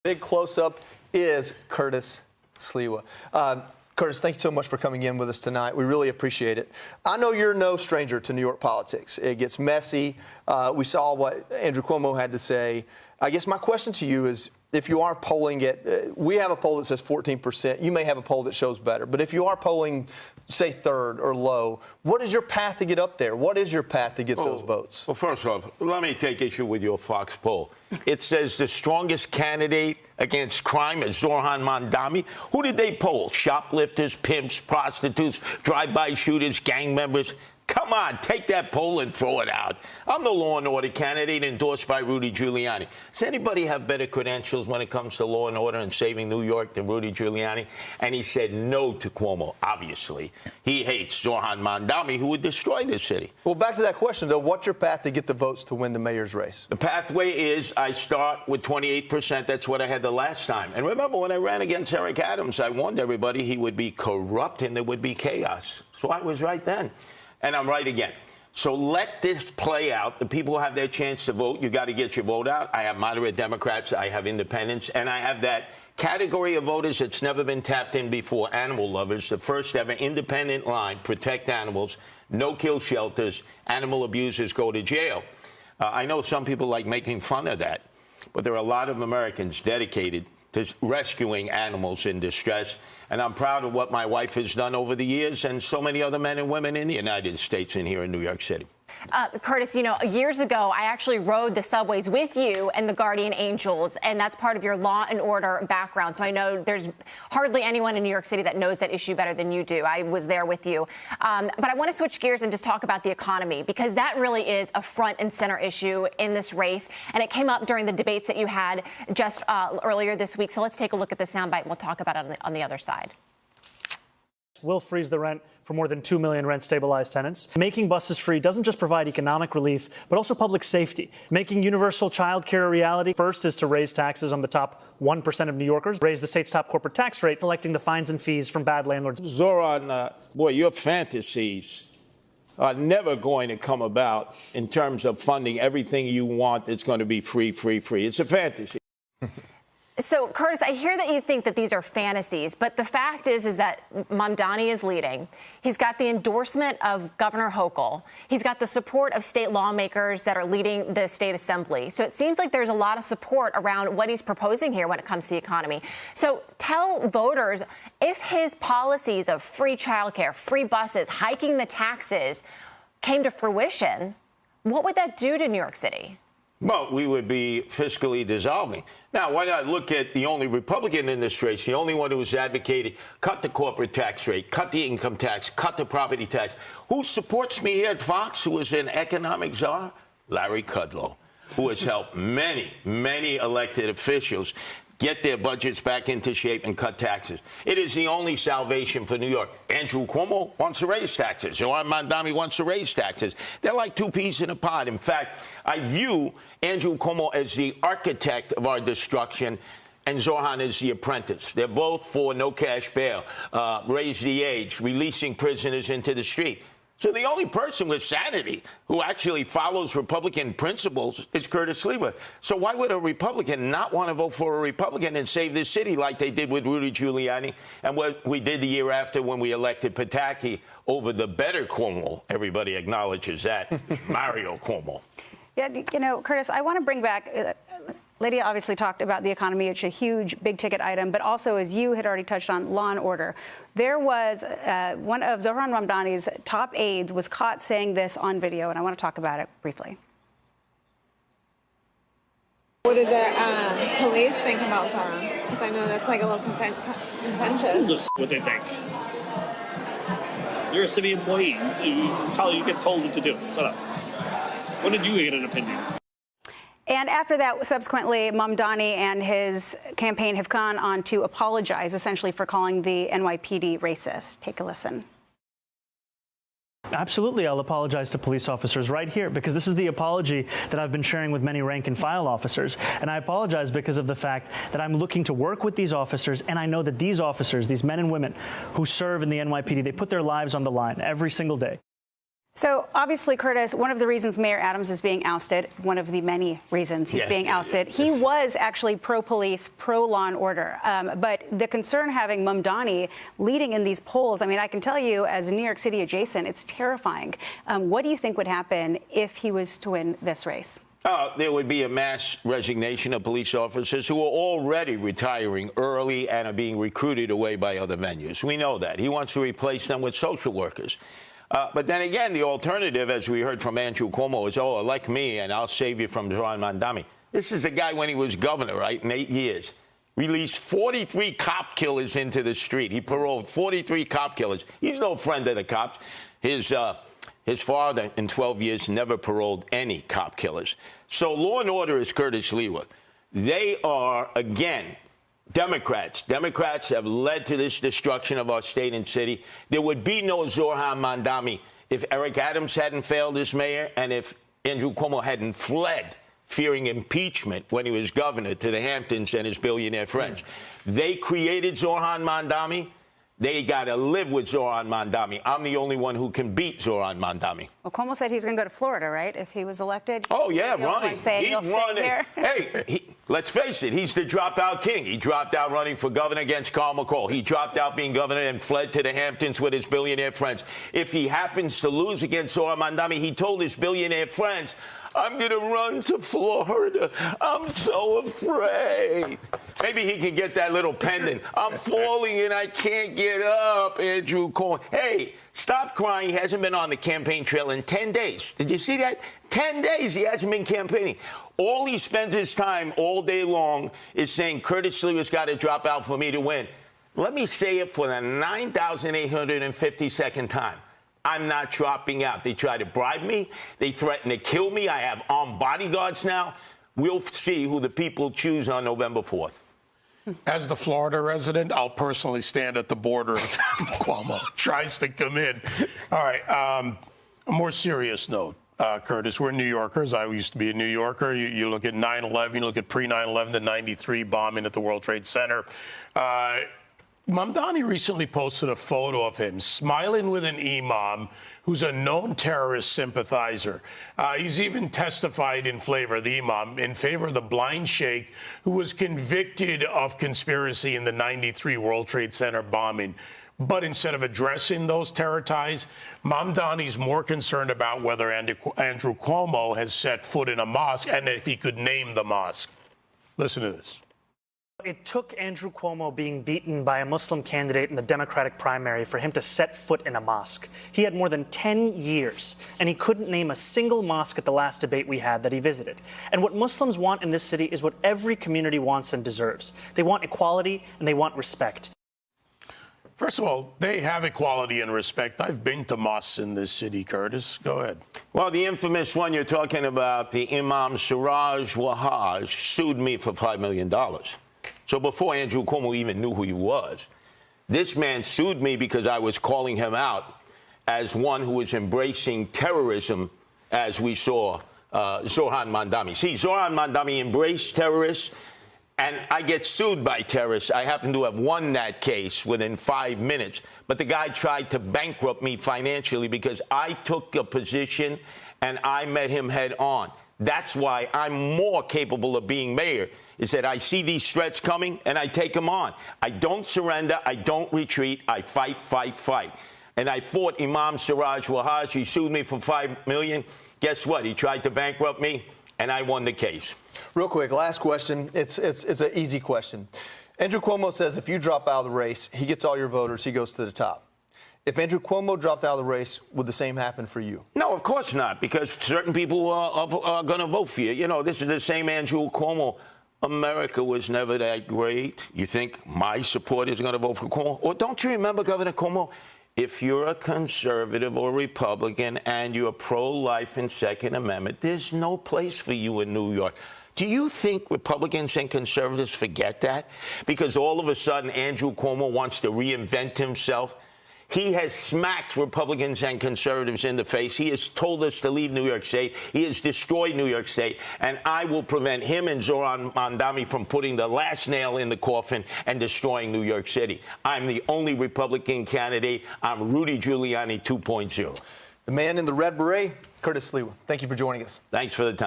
Big close-up is Curtis Sliwa. Curtis, thank you so much for coming in with us tonight. We really appreciate it. I know you're no stranger to New York politics. It gets messy. We saw what Andrew Cuomo had to say. I guess my question to you is, if you are polling it, we have a poll that says 14%. You may have a poll that shows better. But if you are polling, say, third or low, what is your path to get up there? What is your path to get those votes? Well, first off, let me take issue with your Fox poll. It says the strongest candidate against crime is Zohran Mamdani. Who did they poll? Shoplifters, pimps, prostitutes, drive-by shooters, gang members? Come on, take that poll and throw it out. I'm the law and order candidate endorsed by Rudy Giuliani. Does anybody have better credentials when it comes to law and order and saving New York than Rudy Giuliani? And he said no to Cuomo, obviously. He hates Zohran Mamdani, who would destroy this city. Well, back to that question, though. What's your path to get the votes to win the mayor's race? The pathway is I start with 28%. That's what I had the last time. And remember, when I ran against Eric Adams, I warned everybody he would be corrupt and there would be chaos. So I was right then. And I'm right again. So let this play out. The people have their chance to vote. You got to get your vote out. I have moderate Democrats. I have independents. And I have that category of voters that's never been tapped in before, animal lovers, the first ever independent line, protect animals, no kill shelters, animal abusers go to jail. I know some people like making fun of that, but there are a lot of Americans dedicated to rescuing animals in distress. And I'm proud of what my wife has done over the years and so many other men and women in the United States and here in New York City. Curtis, you know, years ago, I actually rode the subways with you and the Guardian Angels, and that's part of your law and order background. So I know there's hardly anyone in New York City that knows that issue better than you do. I was there with you. But I want to switch gears and just talk about the economy, because that really is a front and center issue in this race. And it came up during the debates that you had just earlier this week. So let's take a look at the soundbite and we'll talk about it on the other side. Will freeze the rent for more than 2 million rent-stabilized tenants. Making buses free doesn't just provide economic relief, but also public safety. Making universal child care a reality first is to raise taxes on the top 1% of New Yorkers, raise the state's top corporate tax rate, collecting the fines and fees from bad landlords. Zohran, boy, your fantasies are never going to come about in terms of funding everything you want that's going to be free, free, free. It's a fantasy. So, Curtis, I hear that you think that these are fantasies, but the fact is that Mamdani is leading. He's got the endorsement of Governor Hochul. He's got the support of state lawmakers that are leading the state assembly. So it seems like there's a lot of support around what he's proposing here when it comes to the economy. So tell voters, if his policies of free childcare, free buses, hiking the taxes came to fruition, what would that do to New York City? Well, we would be fiscally dissolving. Now, why not look at the only Republican in this race, the only one who has advocated cut the corporate tax rate, cut the income tax, cut the property tax. Who supports me here at Fox, who is an economic czar? Larry Kudlow, who has helped many, many elected officials get their budgets back into shape and cut taxes. It is the only salvation for New York. Andrew Cuomo wants to raise taxes. Zohran Mamdani wants to raise taxes. They're like two peas in a pod. In fact, I view Andrew Cuomo as the architect of our destruction and Zohran is the apprentice. They're both for no cash bail, raise the age, releasing prisoners into the street. So the only person with sanity who actually follows Republican principles is Curtis Sliwa. So why would a Republican not want to vote for a Republican and save this city like they did with Rudy Giuliani and what we did the year after when we elected Pataki over the better Cuomo? Everybody acknowledges that, Mario Cuomo. Yeah, you know, Curtis, I want to bring back Lydia obviously talked about the economy. It's a huge, big-ticket item, but also, as you had already touched on, law and order. There was one of Zohran Mamdani's top aides was caught saying this on video, and I want to talk about it briefly. What did the police think about Zohran? Because I know that's like a little contentious. Just what they think. You're a city employee. You get told what to do. Shut up. When did you get an opinion? And after that, subsequently, Mamdani and his campaign have gone on to apologize, essentially, for calling the NYPD racist. Take a listen. Absolutely, I'll apologize to police officers right here, because this is the apology that I've been sharing with many rank-and-file officers. And I apologize because of the fact that I'm looking to work with these officers, and I know that these officers, these men and women who serve in the NYPD, they put their lives on the line every single day. So obviously, Curtis, one of the reasons Mayor Adams is being ousted, one of the many reasons he's being ousted, he was actually pro-police, pro-law and order. But the concern having Mamdani leading in these polls, I mean, I can tell you as a New York City adjacent, it's terrifying. What do you think would happen if he was to win this race? There would be a mass resignation of police officers who are already retiring early and are being recruited away by other venues. We know that. He wants to replace them with social workers. But then again, the alternative, as we heard from Andrew Cuomo, is, oh, elect me and I'll save you from Zohran Mamdani. This is the guy when he was governor, right, in 8 years. Released 43 cop killers into the street. He paroled 43 cop killers. He's no friend of the cops. His father, in 12 years, never paroled any cop killers. So law and order is Curtis Sliwa. They are, again, Democrats. Democrats have led to this destruction of our state and city. There would be no Zohran Mamdani if Eric Adams hadn't failed as mayor and if Andrew Cuomo hadn't fled, fearing impeachment when he was governor, to the Hamptons and his billionaire friends. They created Zohran Mamdani. They got to live with Zohran Mamdani. I'm the only one who can beat Zohran Mamdani. Well, Cuomo said he's going to go to Florida, right, if he was elected? Oh, yeah, running. He'd run it. Hey, let's face it, he's the dropout king. He dropped out running for governor against Carl McCall. He dropped out being governor and fled to the Hamptons with his billionaire friends. If he happens to lose against Zohran Mamdani, he told his billionaire friends, I'm going to run to Florida. I'm so afraid. Maybe he can get that little pendant. I'm falling and I can't get up, Andrew Cuomo. Hey, stop crying. He hasn't been on the campaign trail in 10 days. Did you see that? 10 days he hasn't been campaigning. All he spends his time all day long is saying Curtis Sliwa's got to drop out for me to win. Let me say it for the 9,852nd time. I'm not dropping out. They try to bribe me. They threaten to kill me. I have armed bodyguards now. We'll see who the people choose on November 4th. As the Florida resident, I'll personally stand at the border if Cuomo tries to come in. All right. A more serious note, Curtis. We're New Yorkers. I used to be a New Yorker. You look at 9/11. You look at pre-9/11, the '93 bombing at the World Trade Center. Mamdani recently posted a photo of him smiling with an imam who's a known terrorist sympathizer. He's even testified the imam, in favor of the blind sheikh who was convicted of conspiracy in the '93 World Trade Center bombing. But instead of addressing those terror ties, Mamdani's more concerned about whether Andrew Cuomo has set foot in a mosque and if he could name the mosque. Listen to this. It took Andrew Cuomo being beaten by a Muslim candidate in the Democratic primary for him to set foot in a mosque. He had more than 10 years, and he couldn't name a single mosque at the last debate we had that he visited. And what Muslims want in this city is what every community wants and deserves. They want equality, and they want respect. First of all, they have equality and respect. I've been to mosques in this city, Curtis. Go ahead. Well, the infamous one you're talking about, the Imam Siraj Wahhaj, sued me for $5 million. So before Andrew Cuomo even knew who he was, this man sued me because I was calling him out as one who was embracing terrorism, as we saw Zohran Mamdani. See, Zohran Mamdani embraced terrorists, and I get sued by terrorists. I happen to have won that case within 5 minutes. But the guy tried to bankrupt me financially because I took a position and I met him head on. That's why I'm more capable of being mayor, is that I see these threats coming and I take them on. I don't surrender. I don't retreat. I fight, fight, fight. And I fought Imam Siraj Wahhaj. He sued me for $5 million. Guess what? He tried to bankrupt me, and I won the case. Real quick, last question. It's an easy question. Andrew Cuomo says if you drop out of the race, he gets all your voters, he goes to the top. If Andrew Cuomo dropped out of the race, would the same happen for you? No, of course not, because certain people are going to vote for you. You know, this is the same Andrew Cuomo. America was never that great. You think my supporters are going to vote for Cuomo? Or don't you remember, Governor Cuomo, if you're a conservative or Republican and you're pro-life and Second Amendment, there's no place for you in New York. Do you think Republicans and conservatives forget that? Because all of a sudden Andrew Cuomo wants to reinvent himself. He has smacked Republicans and conservatives in the face. He has told us to leave New York State. He has destroyed New York State. And I will prevent him and Zohran Mamdani from putting the last nail in the coffin and destroying New York City. I'm the only Republican candidate. I'm Rudy Giuliani 2.0. The man in the red beret, Curtis Sliwa. Thank you for joining us. Thanks for the time.